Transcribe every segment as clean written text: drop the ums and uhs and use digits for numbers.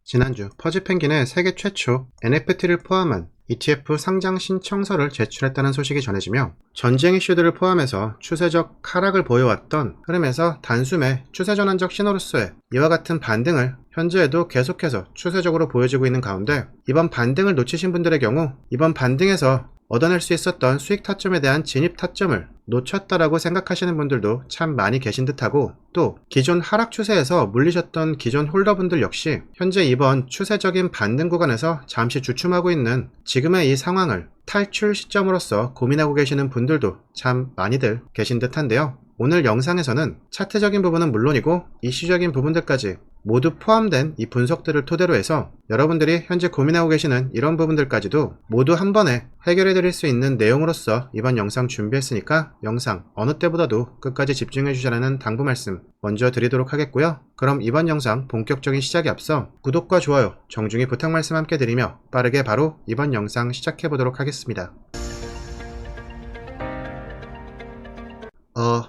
지난주 퍼즈펭귄의 세계 최초 NFT를 포함한 ETF 상장 신청서를 제출했다는 소식이 전해지며 전쟁 이슈들을 포함해서 추세적 하락을 보여왔던 흐름에서 단숨에 추세전환적 신호로서의 이와 같은 반등을 현재에도 계속해서 추세적으로 보여지고 있는 가운데, 이번 반등을 놓치신 분들의 경우 이번 반등에서 얻어낼 수 있었던 수익 타점에 대한 진입 타점을 놓쳤다라고 생각하시는 분들도 참 많이 계신 듯하고, 또 기존 하락 추세에서 물리셨던 기존 홀더분들 역시 현재 이번 추세적인 반등 구간에서 잠시 주춤하고 있는 지금의 이 상황을 탈출 시점으로서 고민하고 계시는 분들도 참 많이들 계신 듯한데요. 오늘 영상에서는 차트적인 부분은 물론이고 이슈적인 부분들까지 모두 포함된 이 분석들을 토대로 해서 여러분들이 현재 고민하고 계시는 이런 부분들까지도 모두 한 번에 해결해 드릴 수 있는 내용으로서 이번 영상 준비했으니까 영상 어느 때보다도 끝까지 집중해 주시라는 당부 말씀 먼저 드리도록 하겠고요. 그럼 이번 영상 본격적인 시작에 앞서 구독과 좋아요 정중히 부탁 말씀 함께 드리며 빠르게 바로 이번 영상 시작해 보도록 하겠습니다.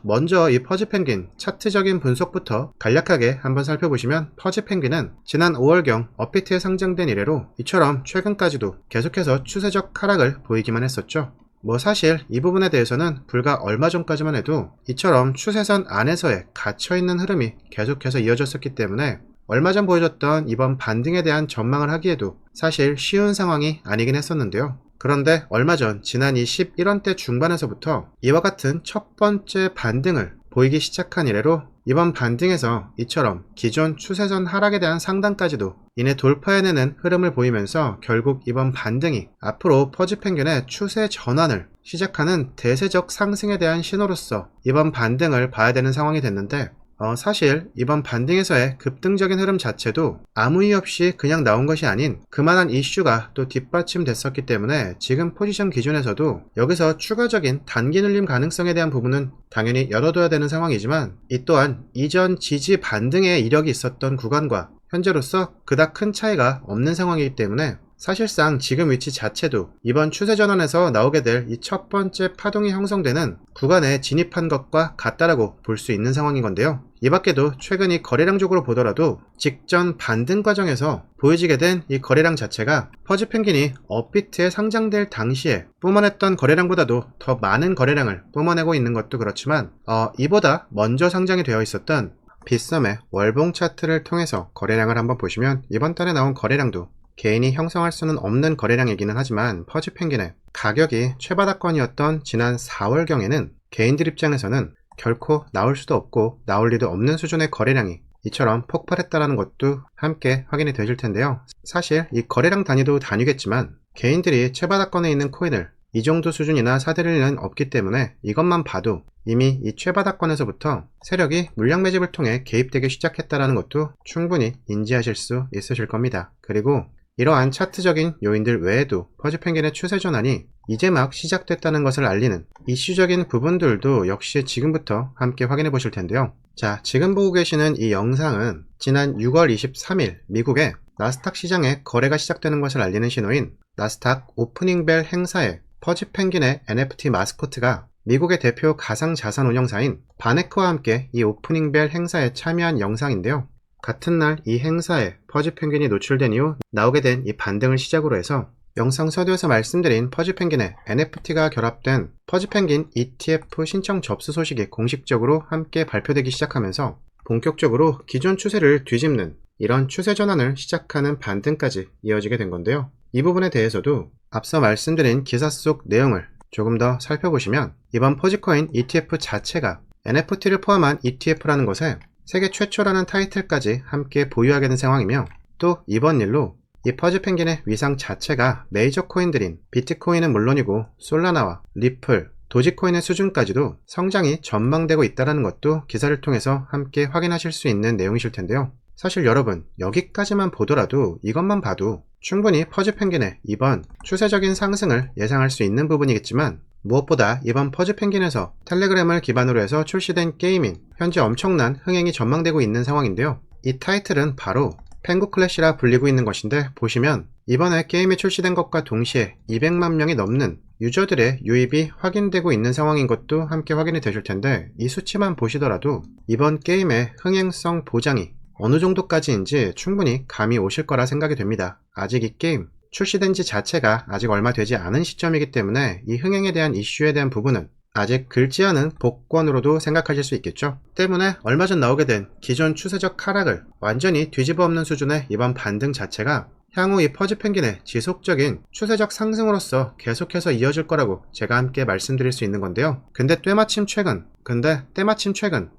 먼저 이 퍼즈펭귄 차트적인 분석부터 간략하게 한번 살펴보시면, 퍼즈펭귄은 지난 5월경 업비트에 상장된 이래로 이처럼 최근까지도 계속해서 추세적 하락을 보이기만 했었죠. 사실 이 부분에 대해서는 불과 얼마 전까지만 해도 이처럼 추세선 안에서의 갇혀있는 흐름이 계속해서 이어졌었기 때문에 얼마 전 보여줬던 이번 반등에 대한 전망을 하기에도 사실 쉬운 상황이 아니긴 했었는데요. 그런데 얼마 전 지난 이 11원대 중반에서부터 이와 같은 첫 번째 반등을 보이기 시작한 이래로 이번 반등에서 이처럼 기존 추세선 하락에 대한 상단까지도 이내 돌파해내는 흐름을 보이면서 결국 이번 반등이 앞으로 퍼즈펭귄의 추세 전환을 시작하는 대세적 상승에 대한 신호로서 이번 반등을 봐야 되는 상황이 됐는데, 사실 이번 반등에서의 급등적인 흐름 자체도 아무 이유 없이 그냥 나온 것이 아닌 그만한 이슈가 또 뒷받침됐었기 때문에 지금 포지션 기준에서도 여기서 추가적인 단기 눌림 가능성에 대한 부분은 당연히 열어둬야 되는 상황이지만, 이 또한 이전 지지 반등의 이력이 있었던 구간과 현재로서 그닥 큰 차이가 없는 상황이기 때문에 사실상 지금 위치 자체도 이번 추세 전환에서 나오게 될 이 첫 번째 파동이 형성되는 구간에 진입한 것과 같다라고 볼 수 있는 상황인 건데요. 이 밖에도 최근 이 거래량적으로 보더라도 직전 반등 과정에서 보여지게 된 이 거래량 자체가 퍼즈펭귄이 업비트에 상장될 당시에 뿜어냈던 거래량보다도 더 많은 거래량을 뿜어내고 있는 것도 그렇지만, 이보다 먼저 상장이 되어 있었던 빗썸의 월봉 차트를 통해서 거래량을 한번 보시면 이번 달에 나온 거래량도 개인이 형성할 수는 없는 거래량이기는 하지만, 퍼즈펭귄의 가격이 최바닥권이었던 지난 4월경에는 개인들 입장에서는 결코 나올 수도 없고 나올 리도 없는 수준의 거래량이 이처럼 폭발했다라는 것도 함께 확인이 되실 텐데요. 사실 이 거래량 단위도 단위겠지만 개인들이 최바닥권에 있는 코인을 이 정도 수준이나 사들일 리는 없기 때문에 이것만 봐도 이미 이 최바닥권에서부터 세력이 물량 매집을 통해 개입되기 시작했다라는 것도 충분히 인지하실 수 있으실 겁니다. 그리고 이러한 차트적인 요인들 외에도 퍼즈펭귄의 추세 전환이 이제 막 시작됐다는 것을 알리는 이슈적인 부분들도 역시 지금부터 함께 확인해 보실 텐데요. 자, 지금 보고 계시는 이 영상은 지난 6월 23일 미국의 나스닥 시장에 거래가 시작되는 것을 알리는 신호인 나스닥 오프닝벨 행사에 퍼즈펭귄의 NFT 마스코트가 미국의 대표 가상자산 운영사인 바네크와 함께 이 오프닝벨 행사에 참여한 영상인데요. 같은 날 이 행사에 퍼즈펭귄이 노출된 이후 나오게 된 이 반등을 시작으로 해서 영상 서두에서 말씀드린 퍼즈펭귄의 NFT가 결합된 퍼즈펭귄 ETF 신청 접수 소식이 공식적으로 함께 발표되기 시작하면서 본격적으로 기존 추세를 뒤집는 이런 추세 전환을 시작하는 반등까지 이어지게 된 건데요. 이 부분에 대해서도 앞서 말씀드린 기사 속 내용을 조금 더 살펴보시면, 이번 퍼즈코인 ETF 자체가 NFT를 포함한 ETF라는 것에 세계 최초라는 타이틀까지 함께 보유하게 된 상황이며, 또 이번 일로 이 퍼즈펭귄의 위상 자체가 메이저 코인들인 비트코인은 물론이고 솔라나와 리플, 도지코인의 수준까지도 성장이 전망되고 있다는 것도 기사를 통해서 함께 확인하실 수 있는 내용이실 텐데요. 사실 여러분, 여기까지만 보더라도 이것만 봐도 충분히 퍼즈펭귄의 이번 추세적인 상승을 예상할 수 있는 부분이겠지만, 무엇보다 이번 퍼즈펭귄에서 텔레그램을 기반으로 해서 출시된 게임인 현재 엄청난 흥행이 전망되고 있는 상황인데요. 이 타이틀은 바로 펭구 클래시라 불리고 있는 것인데, 보시면 이번에 게임이 출시된 것과 동시에 200만 명이 넘는 유저들의 유입이 확인되고 있는 상황인 것도 함께 확인이 되실 텐데, 이 수치만 보시더라도 이번 게임의 흥행성 보장이 어느 정도까지인지 충분히 감이 오실 거라 생각이 됩니다. 아직 이 게임 출시된 지 자체가 아직 얼마 되지 않은 시점이기 때문에 이 흥행에 대한 이슈에 대한 부분은 아직 긁지 않은 복권으로도 생각하실 수 있겠죠. 때문에 얼마 전 나오게 된 기존 추세적 하락을 완전히 뒤집어 엎는 수준의 이번 반등 자체가 향후 이 퍼즈 펭귄의 지속적인 추세적 상승으로서 계속해서 이어질 거라고 제가 함께 말씀드릴 수 있는 건데요. 근데 때마침 최근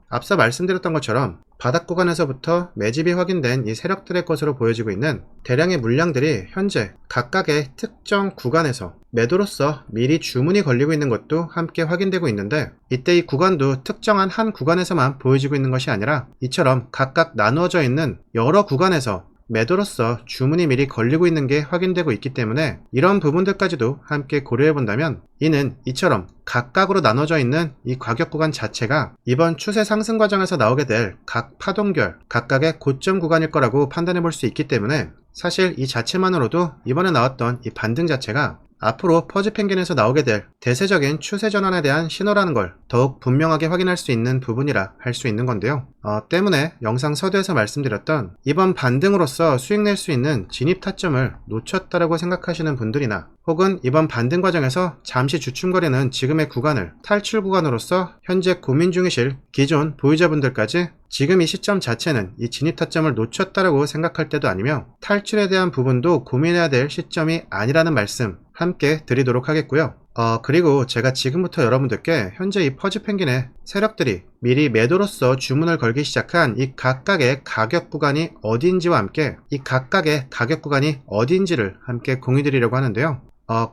앞서 말씀드렸던 것처럼 바닥 구간에서부터 매집이 확인된 이 세력들의 것으로 보여지고 있는 대량의 물량들이 현재 각각의 특정 구간에서 매도로서 미리 주문이 걸리고 있는 것도 함께 확인되고 있는데, 이때 이 구간도 특정한 한 구간에서만 보여지고 있는 것이 아니라 이처럼 각각 나누어져 있는 여러 구간에서 매도로서 주문이 미리 걸리고 있는 게 확인되고 있기 때문에 이런 부분들까지도 함께 고려해 본다면, 이는 이처럼 각각으로 나눠져 있는 이 가격 구간 자체가 이번 추세 상승 과정에서 나오게 될 각 파동결 각각의 고점 구간일 거라고 판단해 볼 수 있기 때문에, 사실 이 자체만으로도 이번에 나왔던 이 반등 자체가 앞으로 퍼즈 펭귄에서 나오게 될 대세적인 추세 전환에 대한 신호라는 걸 더욱 분명하게 확인할 수 있는 부분이라 할 수 있는 건데요. 때문에 영상 서두에서 말씀드렸던 이번 반등으로서 수익 낼 수 있는 진입 타점을 놓쳤다라고 생각하시는 분들이나, 혹은 이번 반등 과정에서 잠시 주춤거리는 지금의 구간을 탈출 구간으로서 현재 고민 중이실 기존 보유자분들까지 지금 이 시점 자체는 이 진입 타점을 놓쳤다라고 생각할 때도 아니며 탈출에 대한 부분도 고민해야 될 시점이 아니라는 말씀 함께 드리도록 하겠고요. 그리고 제가 지금부터 여러분들께 현재 이 퍼즈 펭귄의 세력들이 미리 매도로서 주문을 걸기 시작한 이 각각의 가격 구간이 어디인지와 함께 이 각각의 가격 구간이 어디인지를 함께 공유 드리려고 하는데요.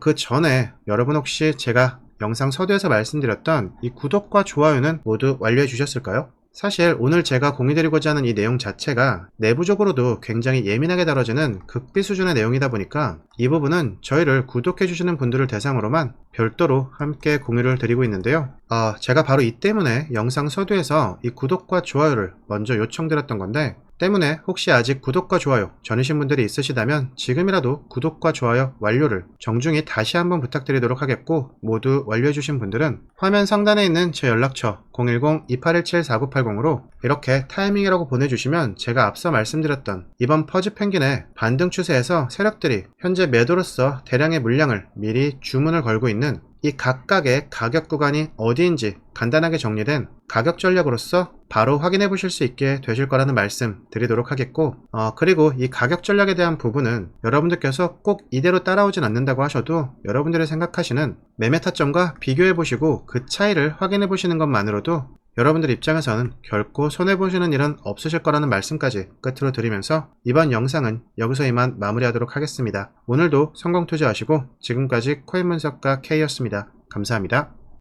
그 전에 여러분 혹시 제가 영상 서두에서 말씀드렸던 이 구독과 좋아요는 모두 완료해 주셨을까요? 사실 오늘 제가 공유드리고자 하는 이 내용 자체가 내부적으로도 굉장히 예민하게 다뤄지는 극비 수준의 내용이다 보니까 이 부분은 저희를 구독해주시는 분들을 대상으로만 별도로 함께 공유를 드리고 있는데요. 제가 바로 이 때문에 영상 서두에서 이 구독과 좋아요를 먼저 요청드렸던 건데, 때문에 혹시 아직 구독과 좋아요 전이신 분들이 있으시다면 지금이라도 구독과 좋아요 완료를 정중히 다시 한번 부탁드리도록 하겠고, 모두 완료해주신 분들은 화면 상단에 있는 제 연락처 010-2817-4980으로 이렇게 타이밍이라고 보내주시면 제가 앞서 말씀드렸던 이번 퍼즈 펭귄의 반등 추세에서 세력들이 현재 매도로서 대량의 물량을 미리 주문을 걸고 있는 이 각각의 가격 구간이 어디인지 간단하게 정리된 가격 전략으로서 바로 확인해 보실 수 있게 되실 거라는 말씀 드리도록 하겠고, 그리고 이 가격 전략에 대한 부분은 여러분들께서 꼭 이대로 따라오진 않는다고 하셔도 여러분들이 생각하시는 매매 타점과 비교해 보시고 그 차이를 확인해 보시는 것만으로도 여러분들 입장에서는 결코 손해보시는 일은 없으실 거라는 말씀까지 끝으로 드리면서 이번 영상은 여기서 이만 마무리하도록 하겠습니다. 오늘도 성공 투자하시고 지금까지 코인 분석가 K였습니다. 감사합니다.